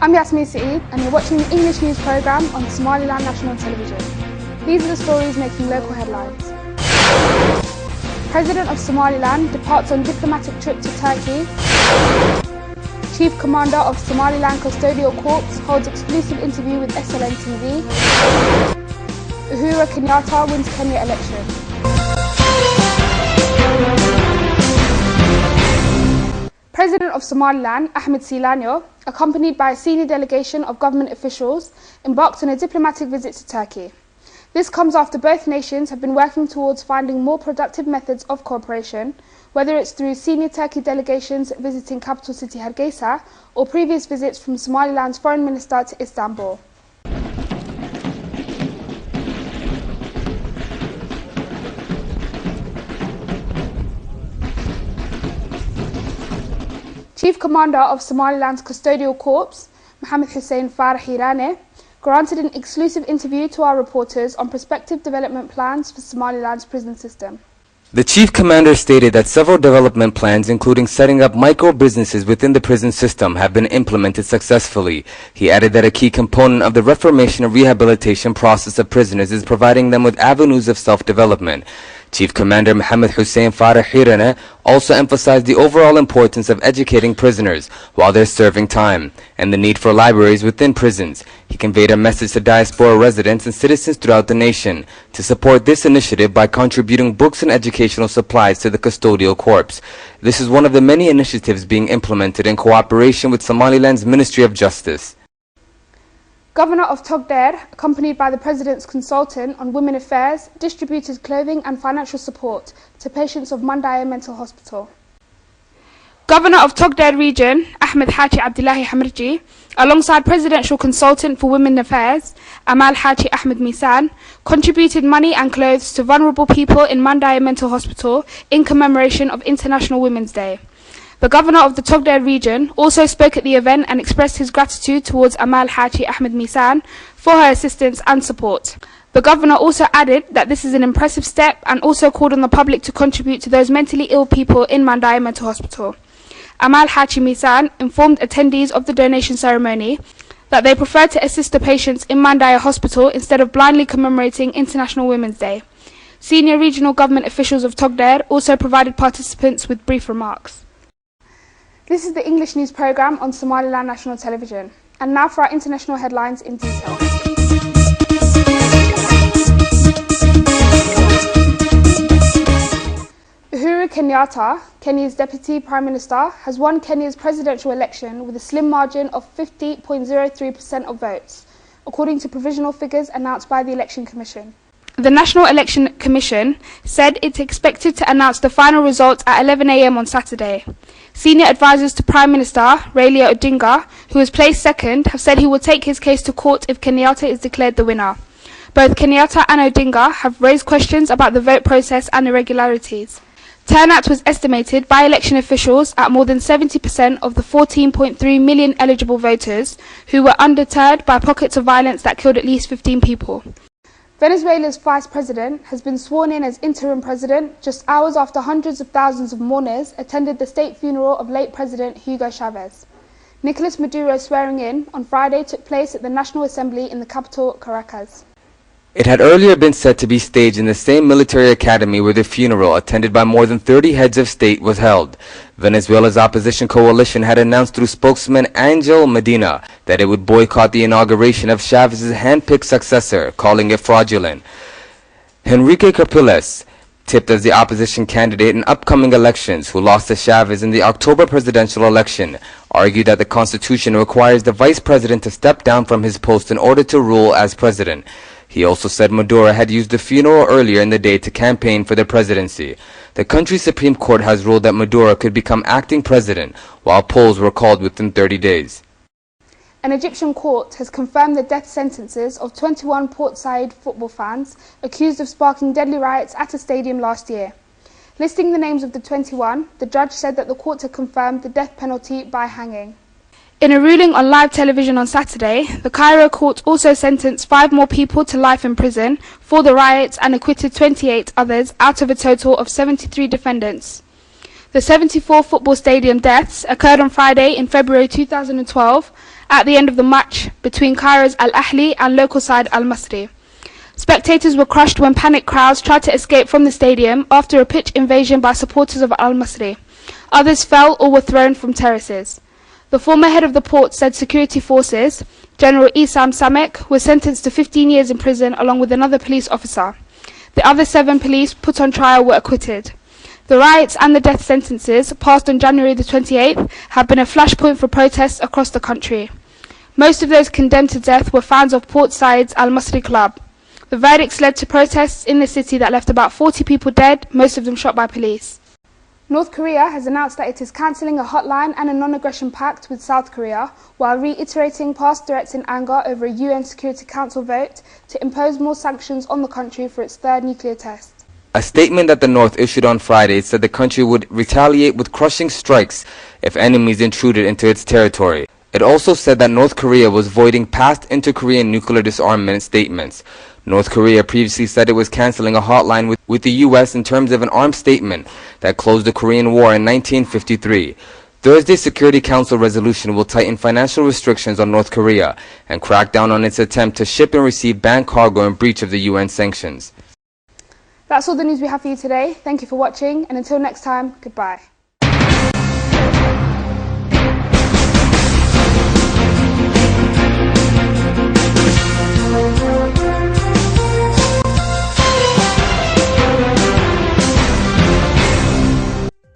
I'm Yasmin Saeed and you're watching the English news programme on Somaliland National Television. These are the stories making local headlines. President of Somaliland departs on diplomatic trip to Turkey. Chief Commander of Somaliland Custodial Corps holds exclusive interview with SLN TV. Uhuru Kenyatta wins Kenya election. President of Somaliland, Ahmed Silanyo, accompanied by a senior delegation of government officials, embarked on a diplomatic visit to Turkey. This comes after both nations have been working towards finding more productive methods of cooperation, whether it's through senior Turkey delegations visiting capital city Hargeisa or previous visits from Somaliland's foreign minister to Istanbul. Chief Commander of Somaliland's Custodial Corps, Mohammed Hussein Farah Hirane, granted an exclusive interview to our reporters on prospective development plans for Somaliland's prison system. The chief commander stated that several development plans, including setting up micro-businesses within the prison system, have been implemented successfully. He added that a key component of the reformation and rehabilitation process of prisoners is providing them with avenues of self-development. Chief Commander Mohammed Hussein Farah Hirane also emphasized the overall importance of educating prisoners while they're serving time, and the need for libraries within prisons. He conveyed a message to diaspora residents and citizens throughout the nation to support this initiative by contributing books and educational supplies to the Custodial Corps. This is one of the many initiatives being implemented in cooperation with Somaliland's Ministry of Justice. Governor of Togdheer, accompanied by the President's consultant on women affairs, distributed clothing and financial support to patients of Mandaya Mental Hospital. Governor of Togdheer Region, Ahmed Haji Abdullahi Hamirji, alongside Presidential Consultant for Women Affairs, Amal Haji Ahmed Misan, contributed money and clothes to vulnerable people in Mandaya Mental Hospital in commemoration of International Women's Day. The Governor of the Togdheer region also spoke at the event and expressed his gratitude towards Amal Haji Ahmed Misan for her assistance and support. The Governor also added that this is an impressive step and also called on the public to contribute to those mentally ill people in Mandaya Mental Hospital. Amal Haji Misan informed attendees of the donation ceremony that they prefer to assist the patients in Mandaya Hospital instead of blindly commemorating International Women's Day. Senior regional government officials of Togdheer also provided participants with brief remarks. This is the English news programme on Somaliland National Television. And now for our international headlines in detail. Uhuru Kenyatta, Kenya's Deputy Prime Minister, has won Kenya's presidential election with a slim margin of 50.03% of votes, according to provisional figures announced by the Election Commission. The National Election Commission said it expected to announce the final results at 11 a.m. on Saturday. Senior advisors to Prime Minister Raila Odinga, who has placed second, have said he will take his case to court if Kenyatta is declared the winner. Both Kenyatta and Odinga have raised questions about the vote process and irregularities. Turnout was estimated by election officials at more than 70% of the 14.3 million eligible voters, who were undeterred by pockets of violence that killed at least 15 people. Venezuela's vice president has been sworn in as interim president just hours after hundreds of thousands of mourners attended the state funeral of late President Hugo Chavez. Nicolas Maduro's swearing in on Friday took place at the National Assembly in the capital, Caracas. It had earlier been said to be staged in the same military academy where the funeral, attended by more than 30 heads of state, was held. Venezuela's opposition coalition had announced through spokesman Angel Medina that it would boycott the inauguration of Chavez's hand-picked successor, calling it fraudulent. Henrique Capriles, tipped as the opposition candidate in upcoming elections, who lost to Chavez in the October presidential election, argued that the constitution requires the vice president to step down from his post in order to rule as president. He also said Maduro had used the funeral earlier in the day to campaign for the presidency. The country's Supreme Court has ruled that Maduro could become acting president, while polls were called within 30 days. An Egyptian court has confirmed the death sentences of 21 Port Said football fans accused of sparking deadly riots at a stadium last year. Listing the names of the 21, the judge said that the court had confirmed the death penalty by hanging. In a ruling on live television on Saturday, the Cairo court also sentenced 5 more people to life in prison for the riots and acquitted 28 others out of a total of 73 defendants. The 74 football stadium deaths occurred on Friday in February 2012 at the end of the match between Cairo's Al Ahly and local side Al Masri. Spectators were crushed when panicked crowds tried to escape from the stadium after a pitch invasion by supporters of Al Masri. Others fell or were thrown from terraces. The former head of the port said security forces, General Isam Samek, was sentenced to 15 years in prison along with another police officer. The other 7 police put on trial were acquitted. The riots and the death sentences, passed on January the 28th, have been a flashpoint for protests across the country. Most of those condemned to death were fans of Port Said's Al Masri club. The verdicts led to protests in the city that left about 40 people dead, most of them shot by police. North Korea has announced that it is cancelling a hotline and a non-aggression pact with South Korea, while reiterating past threats in anger over a UN Security Council vote to impose more sanctions on the country for its 3rd nuclear test. A statement that the North issued on Friday said the country would retaliate with crushing strikes if enemies intruded into its territory. It also said that North Korea was voiding past inter-Korean nuclear disarmament statements. North Korea previously said it was cancelling a hotline with the U.S. in terms of an armed statement that closed the Korean War in 1953. Thursday's Security Council resolution will tighten financial restrictions on North Korea and crack down on its attempt to ship and receive banned cargo in breach of the UN sanctions. That's all the news we have for you today. Thank you for watching, and until next time, goodbye.